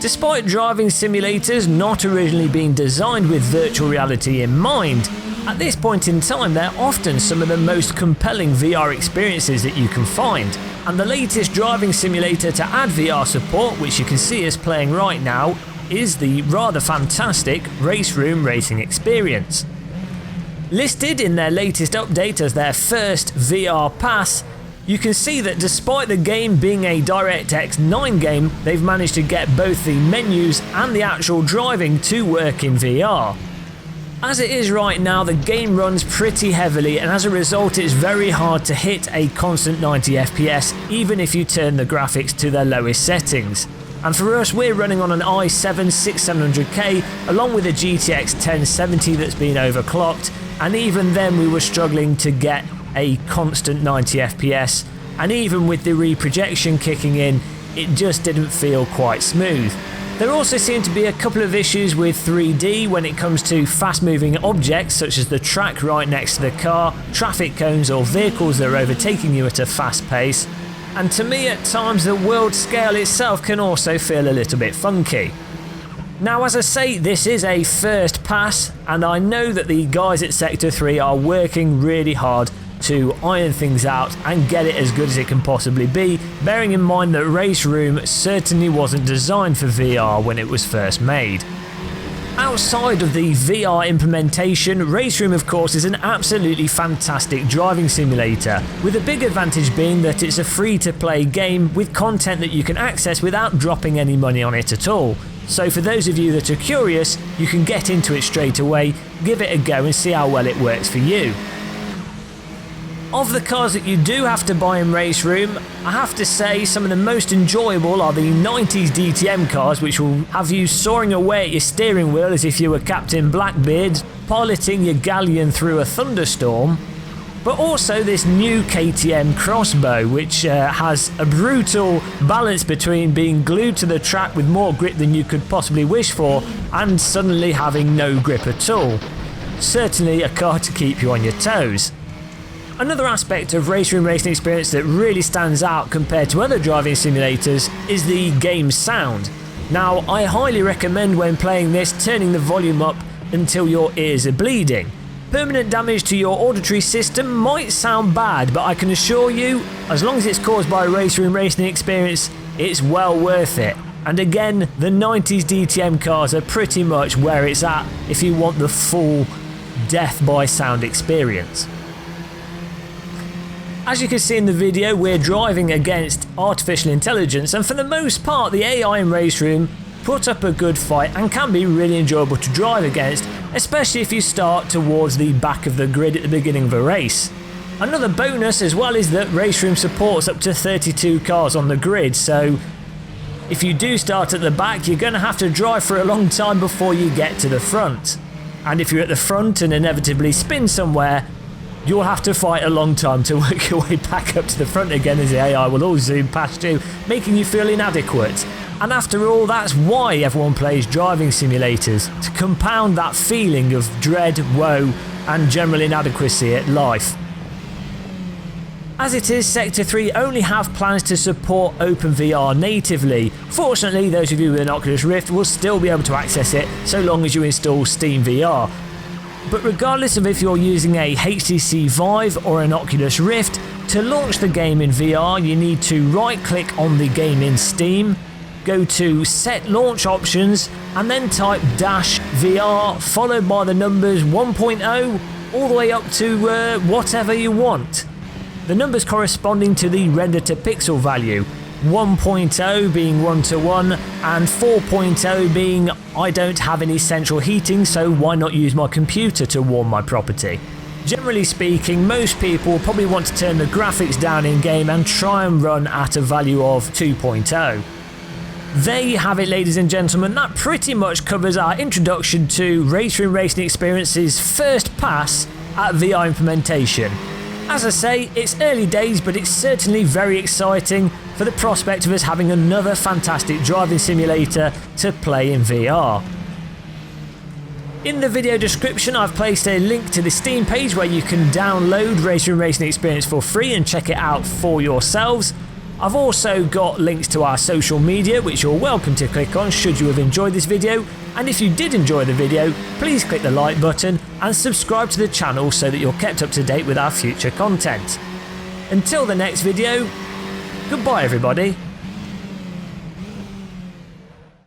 Despite driving simulators not originally being designed with virtual reality in mind, at this point in time they're often some of the most compelling VR experiences that you can find, and the latest driving simulator to add VR support, which you can see us playing right now, is the rather fantastic RaceRoom racing experience. Listed in their latest update as their first VR pass, you can see that despite the game being a DirectX 9 game, they've managed to get both the menus and the actual driving to work in VR. As it is right now, the game runs pretty heavily, and as a result it's very hard to hit a constant 90 FPS even if you turn the graphics to their lowest settings. And for us, we're running on an i7 6700K along with a GTX 1070 that's been overclocked, and even then we were struggling to get a constant 90 FPS, and even with the reprojection kicking in, it just didn't feel quite smooth. There also seem to be a couple of issues with 3D when it comes to fast moving objects such as the track right next to the car, traffic cones or vehicles that are overtaking you at a fast pace, and to me at times the world scale itself can also feel a little bit funky. Now, as I say, this is a first pass, and I know that the guys at Sector 3 are working really hard to iron things out and get it as good as it can possibly be, bearing in mind that RaceRoom certainly wasn't designed for VR when it was first made. Outside of the VR implementation, RaceRoom of course is an absolutely fantastic driving simulator, with the big advantage being that it's a free-to-play game with content that you can access without dropping any money on it at all. So for those of you that are curious, you can get into it straight away, give it a go and see how well it works for you. Of the cars that you do have to buy in RaceRoom, I have to say some of the most enjoyable are the 90s DTM cars, which will have you soaring away at your steering wheel as if you were Captain Blackbeard, piloting your galleon through a thunderstorm. But also this new KTM Crossbow, which has a brutal balance between being glued to the track with more grip than you could possibly wish for and suddenly having no grip at all. Certainly a car to keep you on your toes. Another aspect of RaceRoom racing experience that really stands out compared to other driving simulators is the game's sound. Now, I highly recommend when playing this turning the volume up until your ears are bleeding. Permanent damage to your auditory system might sound bad, but I can assure you, as long as it's caused by a RaceRoom racing experience, it's well worth it. And again, the 90s DTM cars are pretty much where it's at if you want the full death by sound experience. As you can see in the video, we're driving against artificial intelligence, and for the most part the AI in RaceRoom put up a good fight and can be really enjoyable to drive against, especially if you start towards the back of the grid at the beginning of a race. Another bonus as well is that RaceRoom supports up to 32 cars on the grid, so if you do start at the back you're going to have to drive for a long time before you get to the front. And if you're at the front and inevitably spin somewhere, you'll have to fight a long time to work your way back up to the front again, as the AI will all zoom past you, making you feel inadequate. And after all, that's why everyone plays driving simulators, to compound that feeling of dread, woe and general inadequacy at life. As it is, Sector 3 only have plans to support OpenVR natively. Fortunately, those of you with an Oculus Rift will still be able to access it so long as you install SteamVR. But regardless of if you're using a HTC Vive or an Oculus Rift, to launch the game in VR you need to right click on the game in Steam, go to Set Launch Options and then type -VR followed by the numbers 1.0 all the way up to whatever you want. The numbers corresponding to the render to pixel value, 1.0 being 1:1 and 4.0 being I don't have any central heating, so why not use my computer to warm my property. Generally speaking, most people probably want to turn the graphics down in game and try and run at a value of 2.0. There you have it, ladies and gentlemen. That pretty much covers our introduction to RaceRoom Racing Experience's first pass at VR implementation. As I say, it's early days, but it's certainly very exciting for the prospect of us having another fantastic driving simulator to play in VR. In the video description I've placed a link to the Steam page where you can download RaceRoom Racing Experience for free and check it out for yourselves. I've also got links to our social media which you're welcome to click on should you have enjoyed this video, and if you did enjoy the video, please click the like button and subscribe to the channel so that you're kept up to date with our future content. Until the next video, goodbye everybody.